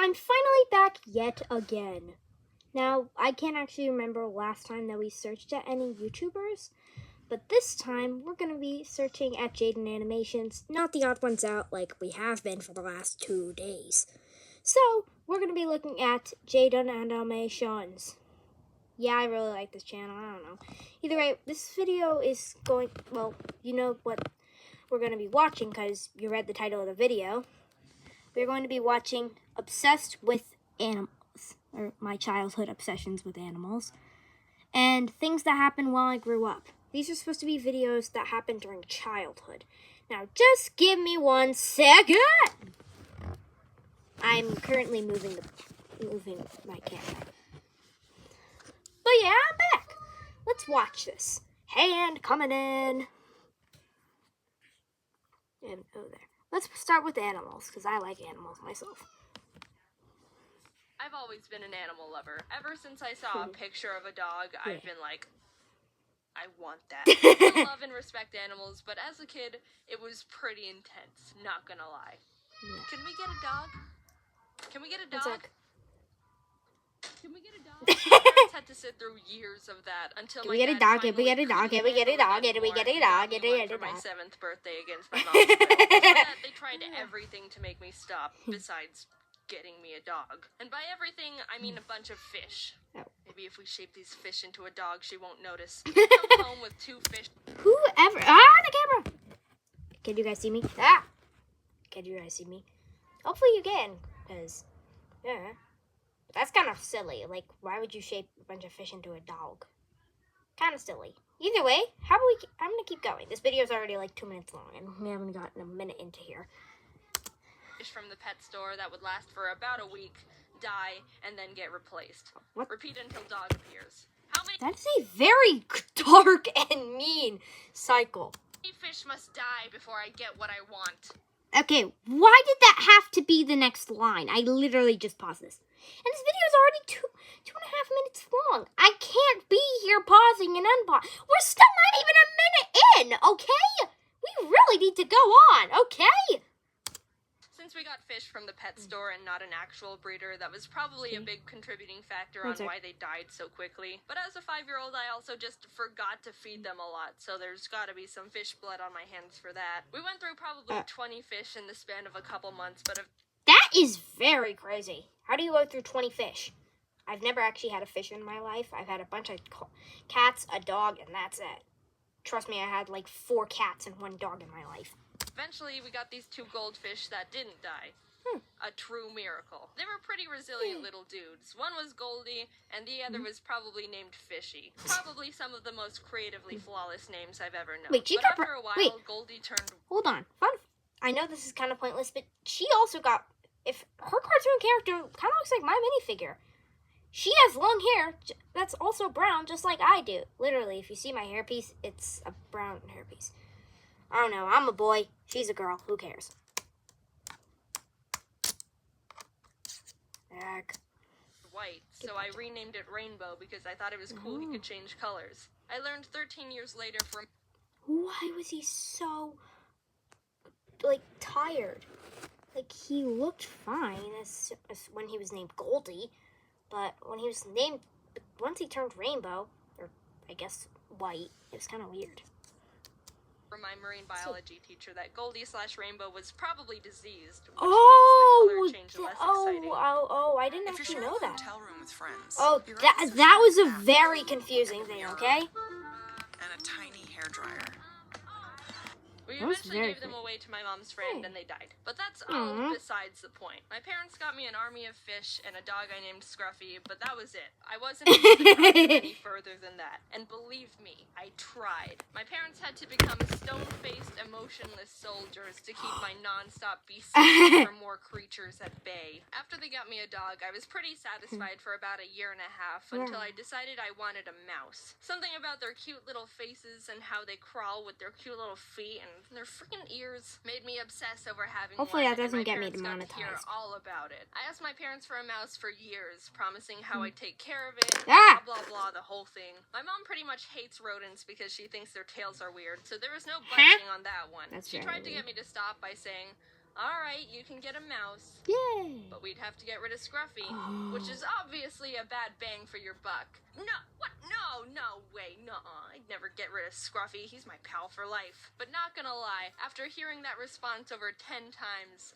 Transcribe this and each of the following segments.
I'm finally back yet again. Now, I can't actually remember last time that we searched at any YouTubers, but this time we're going to be searching at Jaiden Animations, not the odd ones out like we have been for the last 2 days. So, we're going to be looking at Jaiden Animations. Yeah, I really like this channel, I don't know. Either way, this video is going, well, you know what we're going to be watching because you read the title of the video. We're going to be watching Obsessed with Animals, or my childhood obsessions with animals, and things that happened while I grew up. These are supposed to be videos that happened during childhood. Now, just give me 1 second. I'm currently moving my camera. But yeah, I'm back. Let's watch this. Hand coming in. And there. Let's start with animals, because I like animals myself. I've always been an animal lover. Ever since I saw a picture of a dog, I've been like, I want that. I love and respect animals, but as a kid, it was pretty intense, not gonna lie. Yeah. Can we get a dog? Can we get a dog? Can we get a dog? My parents had to sit through years of that until my dad finally couldn't handle it anymore, and got me one for my 7th birthday against my mom's will. After that, they tried everything to make me stop, besides getting me a dog. And by everything, I mean a bunch of fish. Maybe if we shape these fish into a dog, she won't notice. Come home with 2 fish. Whoever. The camera! Can you guys see me? Can you guys see me? Hopefully you can, because, yeah. That's kind of silly. Like, why would you shape a bunch of fish into a dog? Kind of silly. Either way, I'm going to keep going. This video is already like 2 minutes long, and we haven't gotten a minute into here. Fish from the pet store that would last for about a week, die, and then get replaced. What? Repeat until dog appears. How many? That's a very dark and mean cycle. How many fish must die before I get what I want? Okay, why did that have to be the next line? I literally just paused this. And this video is already two and a half minutes long. I can't be here pausing and unpausing. We're still not even a minute in, okay? We really need to go on, okay? Since we got fish from the pet store and not an actual breeder, that was probably a big contributing factor on why they died so quickly. But as a 5-year-old, I also just forgot to feed them a lot, so there's gotta be some fish blood on my hands for that. We went through probably 20 fish in the span of a couple months, but that is very crazy. How do you go through 20 fish? I've never actually had a fish in my life. I've had a bunch of cats, a dog, and that's it. Trust me, I had like 4 cats and 1 dog in my life. Eventually, we got these 2 goldfish that didn't die. A true miracle. They were pretty resilient little dudes. One was Goldie, and the other was probably named Fishy. Probably some of the most creatively flawless names I've ever known. Wait, but after a while, Goldie turned... Hold on. I know this is kind of pointless, but she also got... If her cartoon character kind of looks like my minifigure. She has long hair that's also brown, just like I do. Literally, if you see my hairpiece, it's a brown hairpiece. I don't know. I'm a boy. She's a girl. Who cares? White, so I renamed it Rainbow because I thought it was cool he could change colors. I learned 13 years later from... Why was he so, like, tired? Like, he looked fine as when he was named Goldie, but when he was named... Once he turned Rainbow, or I guess white, it was kind of weird. From my marine biology teacher that Goldie/Rainbow was probably diseased, which oh, makes the color change less exciting. I didn't actually know that. Hotel room with friends, that was a very confusing thing, okay? And a tiny hairdryer. We eventually gave them away to my mom's friend and they died. But that's all besides the point. My parents got me an army of fish and a dog I named Scruffy, but that was it. I wasn't able to drive any further than that. And believe me, I tried. My parents had to become stone-faced, emotionless soldiers to keep my non-stop beasts for more creatures at bay. After they got me a dog, I was pretty satisfied for about a year and a half until I decided I wanted a mouse. Something about their cute little faces and how they crawl with their cute little feet and their freaking ears made me obsess over having Hopefully one. That doesn't get me demonetized. demonetized. Hear all about it. I asked my parents for a mouse for years, promising how I'd take care of it, blah blah blah, the whole thing. My mom pretty much hates rodents because she thinks their tails are weird, so there was no budging on that one. She tried to get me to stop by saying, "All right, you can get a mouse." Yay! But we'd you'd have to get rid of Scruffy, which is obviously a bad bang for your buck. No, what? No way, nuh-uh. I'd never get rid of Scruffy. He's my pal for life. But not gonna lie, after hearing that response over 10 times,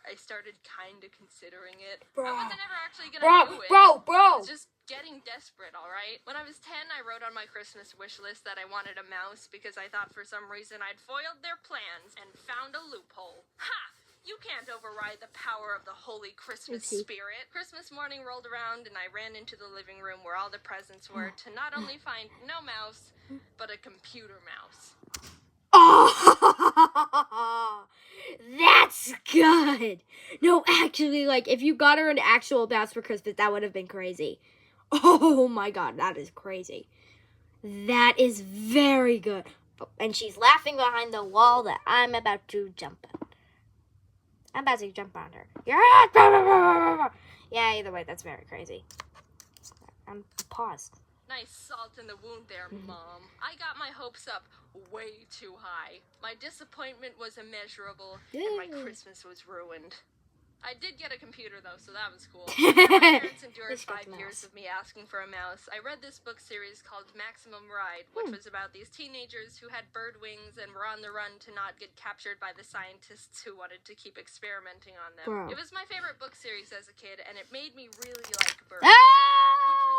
I started kinda considering it. I wasn't ever actually gonna do it. Bro! I was just getting desperate, alright? When I was 10, I wrote on my Christmas wish list that I wanted a mouse because I thought for some reason I'd foiled their plans and found a loophole. Ha! You can't override the power of the holy Christmas spirit. Christmas morning rolled around and I ran into the living room where all the presents were to not only find no mouse, but a computer mouse. Oh, that's good. No, actually, like, if you got her an actual mouse for Christmas, that would have been crazy. Oh my god, that is crazy. That is very good. And she's laughing behind the wall that I'm about to jump on. I'm about to jump on her. Yeah, either way, that's very crazy. Pause. Nice salt in the wound there, Mom. I got my hopes up way too high. My disappointment was immeasurable, and my Christmas was ruined. I did get a computer, though, so that was cool. My parents endured 5 years of me asking for a mouse. I read this book series called Maximum Ride, which was about these teenagers who had bird wings and were on the run to not get captured by the scientists who wanted to keep experimenting on them. It was my favorite book series as a kid, and it made me really like birds. Which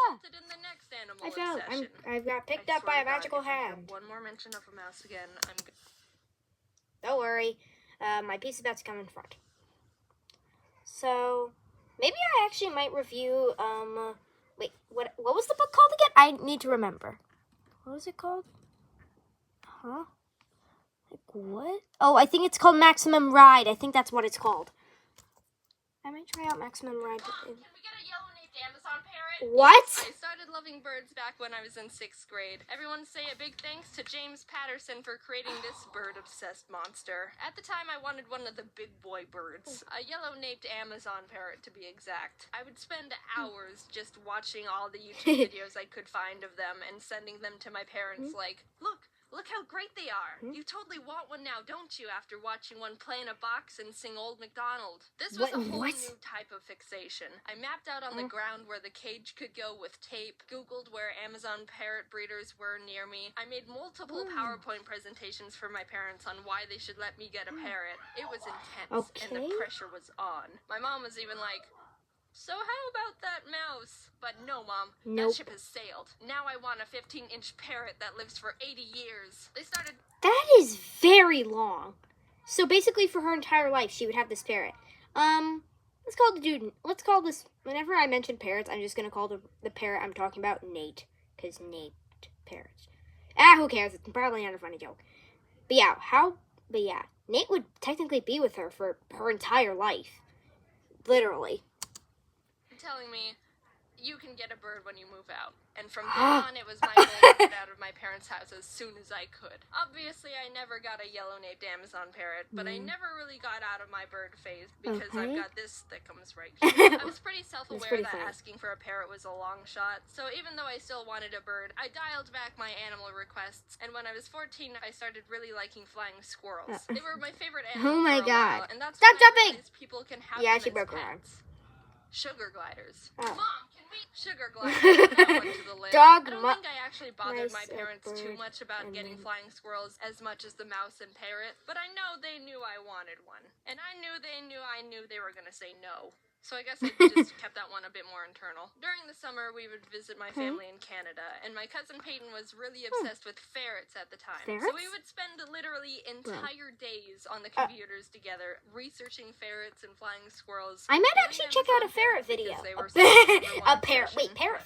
resulted in the next animal obsession. I got picked up by a magical hand. One more mention of a mouse again, I'm good. Don't worry. My piece is about to come in front. So, maybe I actually might review, wait, what was the book called again? I need to remember. What was it called? Huh? Like, what? Oh, I think it's called Maximum Ride. I think that's what it's called. I might try out Maximum Ride. Mom, can we get a yellow-naped Amazon parrot? What? I started loving birds back when I was in 6th grade. Everyone say a big thanks to James Patterson for creating this bird-obsessed monster. At the time, I wanted one of the big boy birds. A yellow-naped Amazon parrot, to be exact. I would spend hours just watching all the YouTube videos I could find of them and sending them to my parents like, Look how great they are. You totally want one now, don't you, after watching one play in a box and sing Old MacDonald? This was a whole new type of fixation. I mapped out on the ground where the cage could go with tape, Googled where Amazon parrot breeders were near me. I made multiple PowerPoint presentations for my parents on why they should let me get a parrot. It was intense, and the pressure was on. My mom was even like, so how about that mouse? But no, Mom, that ship has sailed. Now I want a 15-inch parrot that lives for 80 years. They started... That is very long. So basically for her entire life, she would have this parrot. Let's call this, whenever I mention parrots, I'm just going to call the parrot I'm talking about Nate. Because Nate parrots. Who cares? It's probably not a funny joke. But yeah, Nate would technically be with her for her entire life. Literally. Telling me, you can get a bird when you move out. And from then on, it was my goal to get out of my parents' house as soon as I could. Obviously, I never got a yellow-naped Amazon parrot, but I never really got out of my bird phase because I've got this that comes right here. I was pretty self-aware that asking for a parrot was a long shot, so even though I still wanted a bird, I dialed back my animal requests, and when I was 14, I started really liking flying squirrels. They were my favorite animal for a while, and that's when I realized people can have them as pets. Sugar gliders. Mom, can we sugar gliders? That one to the list. I don't think I actually bothered my parents too much about getting flying squirrels as much as the mouse and parrot, but I know they knew I wanted one. And I knew they were gonna say no. So I guess I just kept that one a bit more internal. During the summer, we would visit my family in Canada, and my cousin Peyton was really obsessed with ferrets at the time. So we would spend literally entire days on the computers together, researching ferrets and flying squirrels. I might actually check out a ferret video. A parrot. Wait, parrot.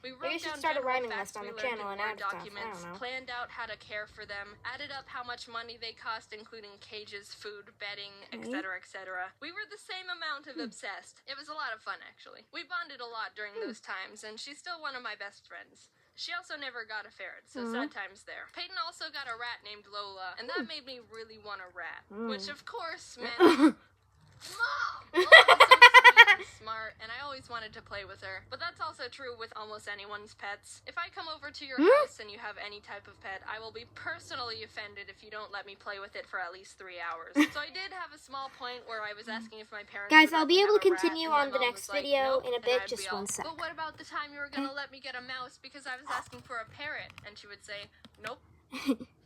We wrote down start a rhyming facts list on we the learned channel in and Word add stuff. documents, I don't know. planned out how to care for them, added up how much money they cost, including cages, food, bedding, etc., etc. We were the same amount of obsessed. It was a lot of fun, actually. We bonded a lot during those times, and she's still one of my best friends. She also never got a ferret, so sad times there. Peyton also got a rat named Lola, and that made me really want a rat, which of course meant... Mom! Lola was so sweet and smart, and I always wanted wanted to play with her. But that's also true with almost anyone's pets. If I come over to your house and you have any type of pet, I will be personally offended if you don't let me play with it for at least 3 hours. So I did have a small point where I was asking if my parents Guys, would I'll let me be able have to a rat, continue and my on the mom next was like, video nope, in a and bit. I'd Just be all, one sec. but what about the time you were gonna let me get a mouse because I was asking for a parrot? And she would say, nope.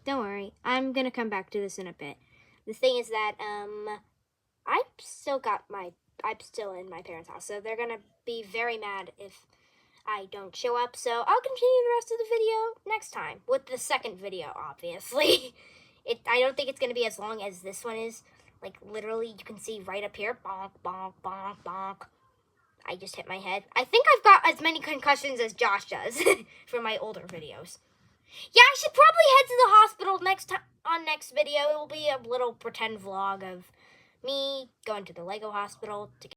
Don't worry, I'm gonna come back to this in a bit. The thing is that I'm still in my parents' house, so they're gonna be very mad if I don't show up. So I'll continue the rest of the video next time with the second video, obviously. I don't think it's gonna be as long as this one is. Like literally, you can see right up here, bonk, bonk, bonk, bonk. I just hit my head. I think I've got as many concussions as Josh does from my older videos. Yeah, I should probably head to the hospital next video. It will be a little pretend vlog of me going to the Lego hospital to